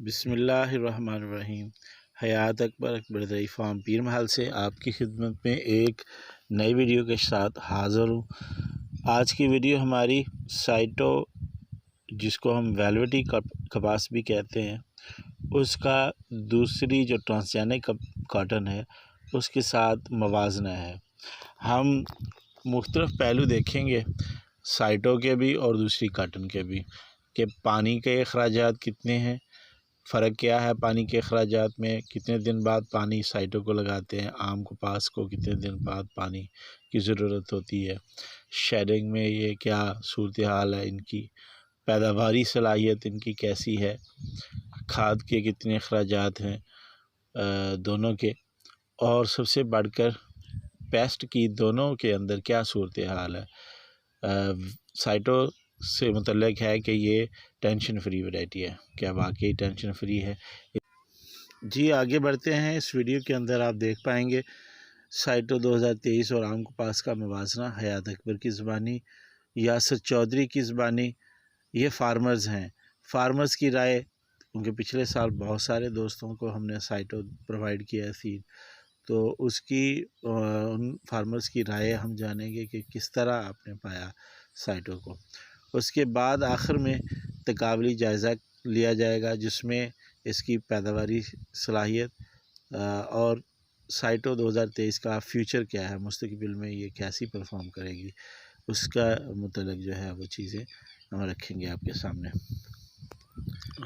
बिस्मिल्लाहिर्रहमानिर्रहीम। हयात अकबर अकबर फार्म पीर महल से आपकी खिदमत में एक नई वीडियो के साथ हाज़िर हूँ। आज की वीडियो हमारी साइटो, जिसको हम वेलवेटी कपास भी कहते हैं, उसका दूसरी जो ट्रांसजेनिक कॉटन है उसके साथ मवाजना है। हम मुख्तलिफ़ पहलू देखेंगे साइटों के भी और दूसरी कॉटन के भी, कि पानी के अखराजात कितने हैं, फ़र्क क्या है पानी के अखराजात में, कितने दिन बाद पानी साइटों को लगाते हैं, आम कपास को कितने दिन बाद पानी की ज़रूरत होती है, शेडिंग में ये क्या सूरत हाल है, इनकी पैदावारी सलाहियत इनकी कैसी है, खाद के कितने अखराजात हैं दोनों के, और सबसे बढ़कर पेस्ट की दोनों के अंदर क्या सूरत हाल है। साइटों से मुतल्लिक है कि ये टेंशन फ्री वैरायटी है, क्या वाकई टेंशन फ्री है। जी आगे बढ़ते हैं। इस वीडियो के अंदर आप देख पाएंगे साइटो 2023 और आम कपास का मवाजना, हयात अकबर की ज़बानी, यासर चौधरी की ज़बानी। ये फार्मर्स हैं, फार्मर्स की राय, क्योंकि पिछले साल बहुत सारे दोस्तों को हमने साइटो प्रोवाइड किया है सीड, तो उसकी उन फार्मर्स की राय हम जानेंगे कि किस तरह आपने पाया साइटों को। उसके बाद आखिर में तकाबली जायज़ा लिया जाएगा, जिसमें इसकी पैदावारी सलाहियत और साइटो 2023 का फ्यूचर क्या है, मुस्तकबिल में ये कैसी परफॉर्म करेगी, उसका मुतल्लिक जो है वो चीज़ें हम रखेंगे आपके सामने।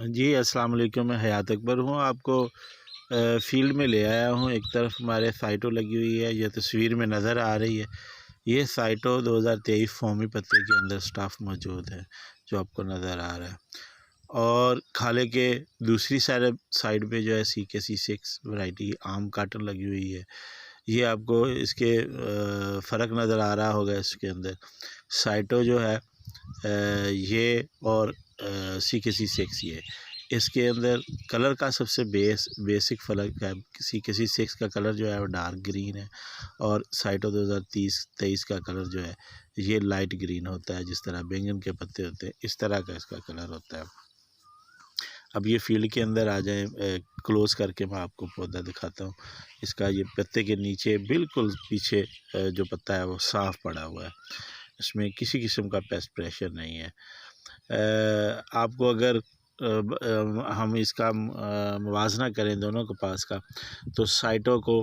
जी अस्सलाम वालेकुम, मैं हयात अकबर हूँ। आपको फील्ड में ले आया हूँ। एक तरफ हमारे साइटो लगी हुई है, यह तस्वीर में नज़र आ रही है। ये साइटो 2023 फौमी पत्ते के अंदर स्टाफ मौजूद है जो आपको नज़र आ रहा है, और खाले के दूसरी साइड पे जो है CKC6 वैरायटी आम काटन लगी हुई है। ये आपको इसके फ़र्क नज़र आ रहा होगा। इसके अंदर साइटो जो है ये और CKC6 ये, इसके अंदर कलर का सबसे बेसिक फ़र्क है। CKC6 का कलर जो है वो डार्क ग्रीन है, और साइटो 2023 का कलर जो है ये लाइट ग्रीन होता है। जिस तरह बैंगन के पत्ते होते हैं, इस तरह का इसका कलर होता है। अब ये फील्ड के अंदर आ जाएं, क्लोज करके मैं आपको पौधा दिखाता हूँ। इसका ये पत्ते के नीचे बिल्कुल पीछे जो पत्ता है वो साफ़ पड़ा हुआ है, इसमें किसी किस्म का पेस्ट प्रेशर नहीं है। आपको अगर हम इसका मुवाजना करें दोनों कपास का, तो साइटों को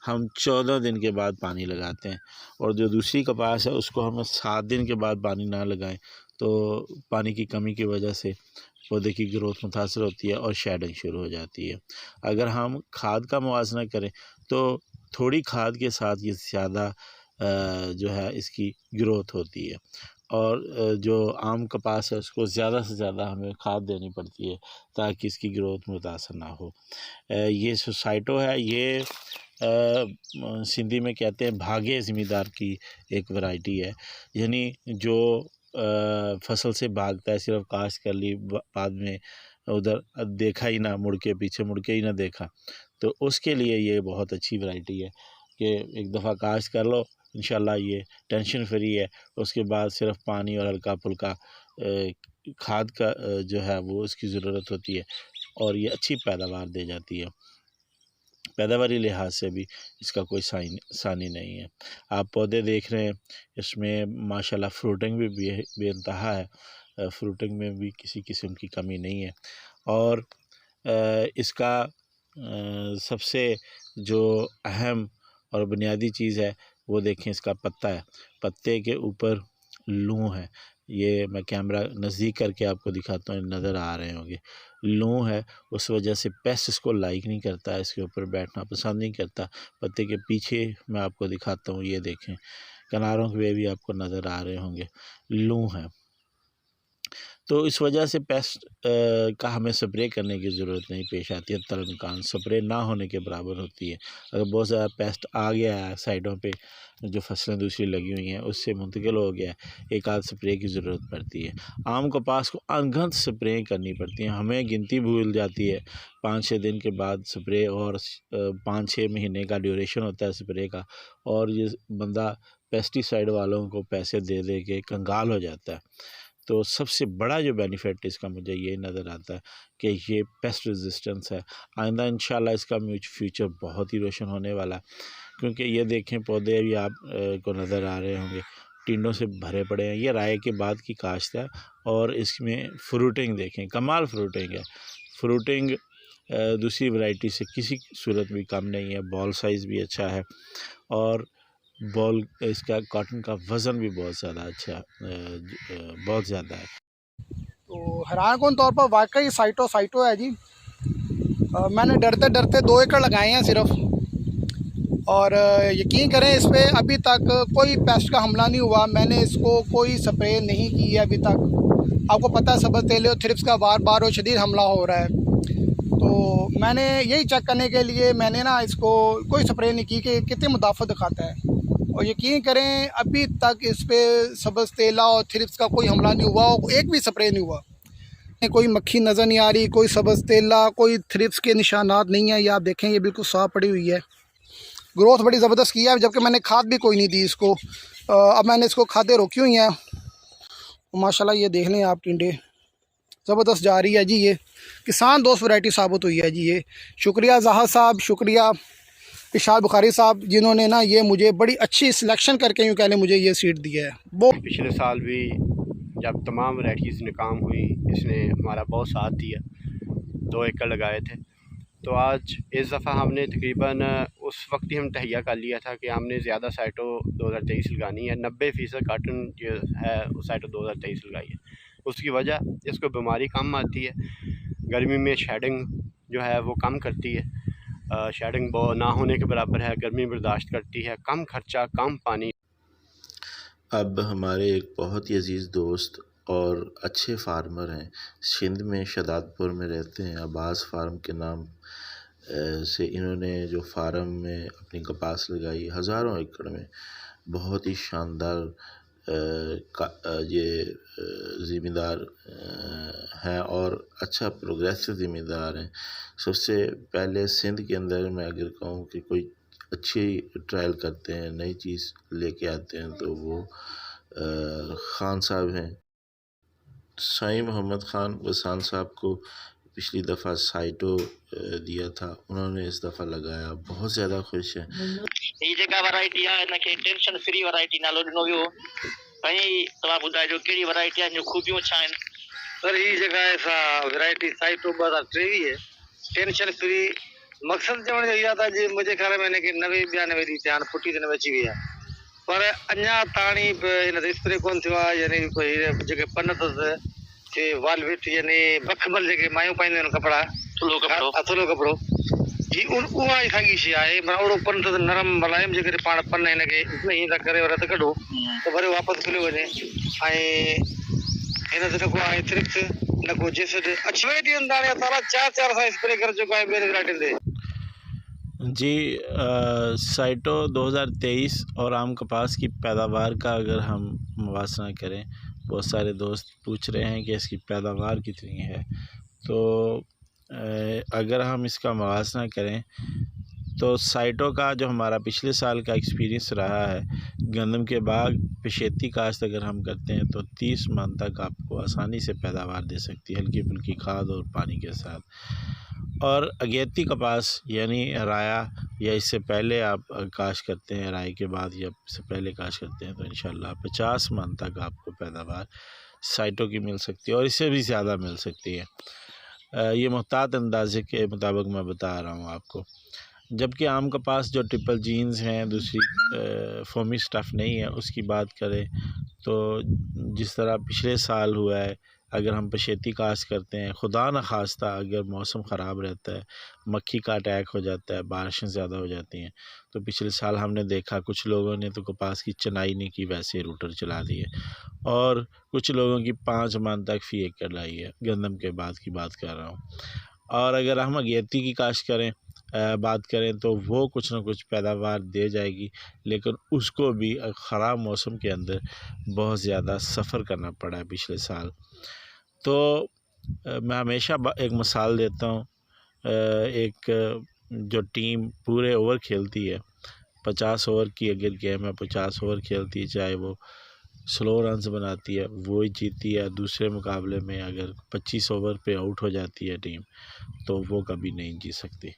हम 14 दिन के बाद पानी लगाते हैं, और जो दूसरी कपास है उसको हम 7 दिन के बाद पानी ना लगाएं, तो पानी की कमी की वजह से पौधे की ग्रोथ मुतासर होती है और शेडिंग शुरू हो जाती है। अगर हम खाद का मुवाजना करें तो थोड़ी खाद के साथ ये ज़्यादा जो है इसकी ग्रोथ होती है, और जो आम कपास है उसको ज़्यादा से ज़्यादा हमें खाद देनी पड़ती है ताकि इसकी ग्रोथ मुतासर ना हो। ये साइटो है, ये सिंधी में कहते हैं भागे ज़मींदार की एक वैरायटी है, यानी जो फसल से भागता है, सिर्फ काश्त कर ली, बाद में उधर देखा ही ना, मुड़ के पीछे मुड़ के ही ना देखा, तो उसके लिए ये बहुत अच्छी वैरायटी है कि एक दफ़ा काश्त कर लो, इंशाल्लाह ये टेंशन फ्री है। उसके बाद सिर्फ पानी और हल्का फुल्का खाद का जो है वो उसकी ज़रूरत होती है, और ये अच्छी पैदावार दे जाती है। पैदावारी लिहाज से भी इसका कोई सानी नहीं है। आप पौधे देख रहे हैं, इसमें माशाल्लाह फ्रूटिंग भी बेइंतहा है, फ्रूटिंग में भी किसी किस्म की कमी नहीं है। और इसका सबसे जो अहम और बुनियादी चीज़ है वो देखें, इसका पत्ता है, पत्ते के ऊपर लूँ है। ये मैं कैमरा नज़दीक करके आपको दिखाता हूँ, नज़र आ रहे होंगे, लूँ है। उस वजह से पेस्ट इसको लाइक नहीं करता है, इसके ऊपर बैठना पसंद नहीं करता। पत्ते के पीछे मैं आपको दिखाता हूँ, ये देखें, किनारों पे भी आपको नज़र आ रहे होंगे, लूँ है। तो इस वजह से पेस्ट का हमें स्प्रे करने की ज़रूरत नहीं पेश आती है, तलमकान स्प्रे ना होने के बराबर होती है। अगर बहुत ज़्यादा पेस्ट आ गया है साइडों पे, जो फसलें दूसरी लगी हुई हैं उससे मुंतकिल हो गया है, एक आध स्प्रे की ज़रूरत पड़ती है। आम कपास को अनगिनत स्प्रे करनी पड़ती हैं, हमें गिनती भूल जाती है। 5-6 दिन के बाद स्प्रे, और 5-6 महीने का ड्यूरेशन होता है स्प्रे का, और ये बंदा पेस्टिसाइड वालों को पैसे दे दे के कंगाल हो जाता है। तो सबसे बड़ा जो बेनिफिट इसका मुझे ये नज़र आता है कि ये पेस्ट रेजिस्टेंस है। आइंदा इंशाल्लाह इसका फ्यूचर बहुत ही रोशन होने वाला है, क्योंकि ये देखें पौधे अभी आप को नज़र आ रहे होंगे टिंडों से भरे पड़े हैं। ये राय के बाद की काश्त है और इसमें फ्रूटिंग देखें, कमाल फ्रूटिंग है। फ्रूटिंग दूसरी वैरायटी से किसी सूरत भी कम नहीं है। बॉल साइज़ भी अच्छा है और बॉल इसका कॉटन का वज़न भी बहुत ज़्यादा अच्छा बहुत ज़्यादा है। तो हैरान कौन तौर पर वाकई साइटो है जी। मैंने डरते डरते 2 एकड़ लगाए हैं सिर्फ, और यकीन करें इस पर अभी तक कोई पेस्ट का हमला नहीं हुआ। मैंने इसको कोई स्प्रे नहीं की है अभी तक। आपको पता है सब्ज़ तेले और थ्रिप्स का बार बार और शदीद हमला हो रहा है, तो मैंने यही चेक करने के लिए मैंने ना इसको कोई स्प्रे नहीं की कि कितनी मुदाफ़त दिखाता है। और यकीन करें अभी तक इस पर सब्ज़ तेला और थ्रिप्स का कोई हमला नहीं हुआ, एक भी स्प्रे नहीं हुआ। कोई मक्खी नज़र नहीं आ रही, कोई सब्ज़ तेला, कोई थ्रिप्स के निशानात नहीं है। ये आप देखें, ये बिल्कुल साफ़ पड़ी हुई है। ग्रोथ बड़ी ज़बरदस्त की है, जबकि मैंने खाद भी कोई नहीं दी इसको। अब मैंने इसको खादें रोकी हुई हैं। माशाल्लाह ये देख लें आप, टिंडे ज़बरदस्त जा रही है जी। ये किसान दोस्त वैरायटी साबित हुई है जी। ये शुक्रिया ज़ाहद साहब, शुक्रिया इशार बुखारी साहब, जिन्होंने ना ये मुझे बड़ी अच्छी सिलेक्शन करके यूँ कह लें मुझे ये सीड दिया है। वो पिछले साल भी जब तमाम वैरायटीज़ ने काम हुई, इसने हमारा बहुत साथ दिया। 2 एकड़ लगाए थे, तो आज इस दफ़ा हमने तकरीबन उस वक्त ही हम तहैया कर लिया था कि हमने ज़्यादा साइटो 2023 लगानी है। 90% काटन जो है वो साइटो 2023 लगाई है। उसकी वजह, इसको बीमारी कम आती है, गर्मी में शेडिंग जो है वो कम करती है। शेडिंग ना होने के बराबर है, गर्मी बर्दाश्त करती है, कम खर्चा, कम पानी। अब हमारे एक बहुत ही अज़ीज़ दोस्त और अच्छे फार्मर हैं, सिंध में शदादपुर में रहते हैं, अब्बास फार्म के नाम से इन्होंने जो फार्म में अपनी कपास लगाई हज़ारों एकड़ में, बहुत ही शानदार ये ज़िम्मेदार हैं और अच्छा प्रोग्रेसिव ज़िम्मेदार हैं। सबसे पहले सिंध के अंदर मैं अगर कहूँ कि कोई अच्छी ट्रायल करते हैं, नई चीज़ लेके आते हैं, तो वो ख़ान साहब हैं। साईं मोहम्मद ख़ान वसान साहब को पिछली दफ़ा साइटो दिया था, उन्होंने इस दफ़ा लगाया, बहुत ज़्यादा खुश हैं। ये जेका वैरायटी है इनके टेंशन फ्री वैरायटी नालो ॾिनो वियो। साईं तव्हां ॿुधाइजो कहिड़ी वैरायटी आहे, खूबियूं छा आहिनि? सर ये जगह ऐसा वैरायटी साइटो 2023 है, टेंशन फ्री। मकसद चवण जो इहा था जी, मुंहिंजे ख्याल में हिन खे 90-92 ॾींहं थिया आहिनि, फुटी त न अची वई आहे, पर अञा ताणी बि हिन ते स्प्रे कोन थियो आहे। यानी कोई जेके पन अथसि के वालविट, यानी बखमल जेके मायूं पाईंदियूं आहिनि कपिड़ा, थुल्हो कपिड़ो जी, उहा ई साॻी शइ आहे। माना ओड़ो पन अथसि नरम मुलायम, जेकॾहिं पाण पन हिन खे ईअं था करे रत कढो त वरी वापसि खुलियो वञे। ऐं हिन ते न को आहे थ्रिप्स, न को जेसिड। अच्छी वैरायटी अंदाज़ ताला 4 सां स्प्रे कर चुका है ॿियनि वैरायटियुनि ते जी। साइटो 2023 और आम कपास की पैदावार का अगर हम मुवासना करें, बहुत सारे दोस्त पूछ रहे हैं कि इसकी पैदावार कितनी है, तो अगर हम इसका मुवासना करें तो साइटो का जो हमारा पिछले साल का एक्सपीरियंस रहा है, गंदम के बाग पशेती काश्त अगर हम करते हैं तो 30 मन तक आपको आसानी से पैदावार दे सकती है, हल्की फुल्की खाद और पानी के साथ। और अगेती कपास यानी राया या इससे पहले आप काश्त करते हैं, राई के बाद या इससे पहले काश्त करते हैं, तो इंशाल्लाह 50 मन तक आपको पैदावार साइटो की मिल सकती है और इससे भी ज़्यादा मिल सकती है। ये मुहतात अंदाजे के मुताबिक मैं बता रहा हूँ आपको। जबकि आम कपास जो ट्रिपल जीन्स हैं, दूसरी फोमी स्टफ़ नहीं है, उसकी बात करें तो जिस तरह पिछले साल हुआ है, अगर हम पशेती काश्त करते हैं, खुदा न खास्ता अगर मौसम ख़राब रहता है, मक्खी का अटैक हो जाता है, बारिशें ज़्यादा हो जाती हैं, तो पिछले साल हमने देखा कुछ लोगों ने तो कपास की चनाई नहीं की, वैसे रूटर चला दिए, और कुछ लोगों की 5 मन तक फ़ी एकड़ लाई है। गंदम के बाद की बात कर रहा हूँ। और अगर हम अगेती की काश्त करें बात करें तो वो कुछ ना कुछ पैदावार दे जाएगी, लेकिन उसको भी ख़राब मौसम के अंदर बहुत ज़्यादा सफ़र करना पड़ा है पिछले साल। तो मैं हमेशा एक मिसाल देता हूँ, एक जो टीम पूरे ओवर खेलती है, 50 ओवर की अगर गेम है, 50 ओवर खेलती है, चाहे वो स्लो रन्स बनाती है वही जीतती है। दूसरे मुकाबले में अगर 25 ओवर पे आउट हो जाती है टीम तो वो कभी नहीं जीत सकती।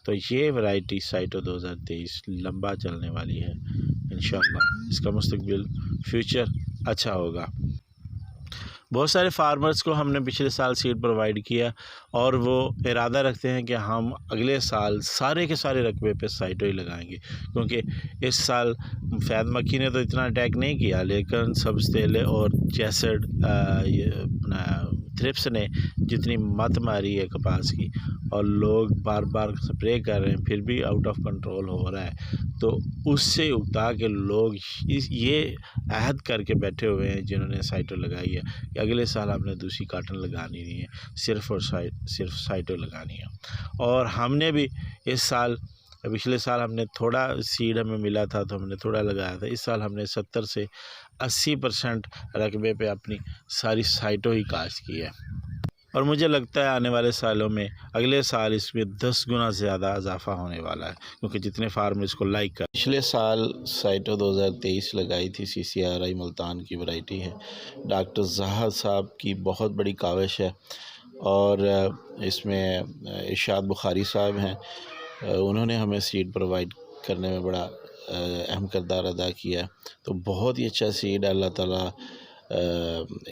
तो ये वैरायटी साइटो 2023 लंबा चलने वाली है इंशाअल्लाह। इसका मुस्तकबिल फ्यूचर अच्छा होगा। बहुत सारे फार्मर्स को हमने पिछले साल सीड प्रोवाइड किया और वो इरादा रखते हैं कि हम अगले साल सारे के सारे रकबे पे साइटो ही लगाएंगे, क्योंकि इस साल फैद मक्खी ने तो इतना अटैक नहीं किया, लेकिन सब्ज़ तेले और जैसड थ्रिप्स ने जितनी मत मारी है कपास की और लोग बार बार स्प्रे कर रहे हैं फिर भी आउट ऑफ कंट्रोल हो रहा है, तो उससे उगता के लोग ये अहद करके बैठे हुए हैं जिन्होंने साइटो लगाई है कि अगले साल हमने दूसरी काटन लगानी नहीं है, सिर्फ और सिर्फ साइटो लगानी है। और हमने भी इस साल, पिछले साल हमने थोड़ा सीड हमें मिला था तो हमने थोड़ा लगाया था, इस साल हमने 70 से 80% रकबे पे अपनी सारी साइटों ही काश्त की है और मुझे लगता है आने वाले सालों में अगले साल इसमें 10 गुना ज़्यादा इजाफा होने वाला है, क्योंकि जितने फार्मर इसको लाइक कर। पिछले साल साइटो 2023 लगाई थी, CCRI मुल्तान की वैरायटी है। डॉक्टर जहाद साहब की बहुत बड़ी काविश है और इसमें इरशाद बुखारी साहब हैं, उन्होंने हमें सीड प्रोवाइड करने में बड़ा अहम किरदार अदा किया। तो बहुत ही अच्छा सीड, अल्लाह ताला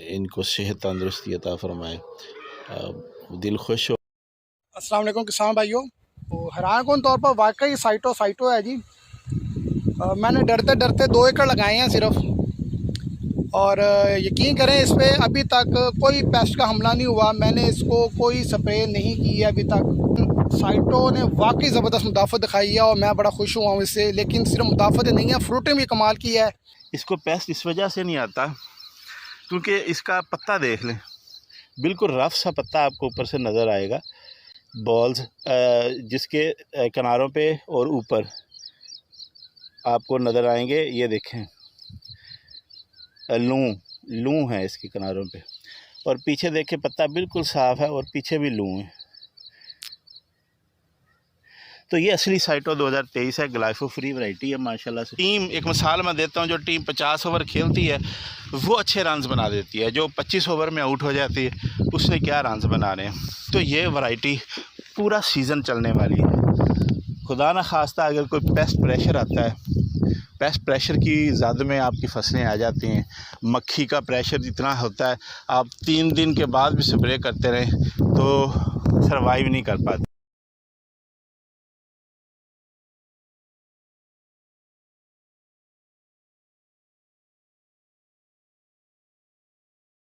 इनको सेहत तंदुरुस्ती अता फरमाए, दिल खुश हो। अस्सलाम वालेकुम किसान भाइयों। तो हैरान कौन तौर पर वाकई साइटो है जी। मैंने डरते डरते 2 एकड़ लगाए हैं सिर्फ, और यकीन करें इस पर अभी तक कोई पेस्ट का हमला नहीं हुआ। मैंने इसको कोई स्प्रे नहीं की है अभी तक। साइटो ने वाकई ज़बरदस्त मुदाफ़त दिखाई है और मैं बड़ा खुश हुआ हूँ इससे। लेकिन सिर्फ मुदाफ़त नहीं है, फ्रूटिंग भी कमाल की है। इसको पेस्ट इस वजह से नहीं आता क्योंकि इसका पत्ता देख लें, बिल्कुल रफ सा पत्ता आपको ऊपर से नज़र आएगा, बॉल्स जिसके किनारों पे और ऊपर आपको नज़र आएंगे। ये देखें लू है इसके किनारों पे, और पीछे देखें पत्ता बिल्कुल साफ़ है और पीछे भी लू है। तो ये असली साइटो 2023 है, ग्लाइफो फ्री वैरायटी है माशाल्लाह से। टीम एक मिसाल मैं देता हूँ, जो टीम 50 ओवर खेलती है वो अच्छे रन्स बना देती है, जो 25 ओवर में आउट हो जाती है उसने क्या रन्स बना रहे हैं। तो ये वैरायटी पूरा सीज़न चलने वाली है। खुदा न खास्ता अगर कोई पेस्ट प्रेशर आता है, पेस्ट प्रेशर की ज़्यादा में आपकी फसलें आ जाती हैं, मक्खी का प्रेशर इतना होता है आप 3 दिन के बाद भी स्प्रे करते रहें तो सर्वाइव नहीं कर पाते।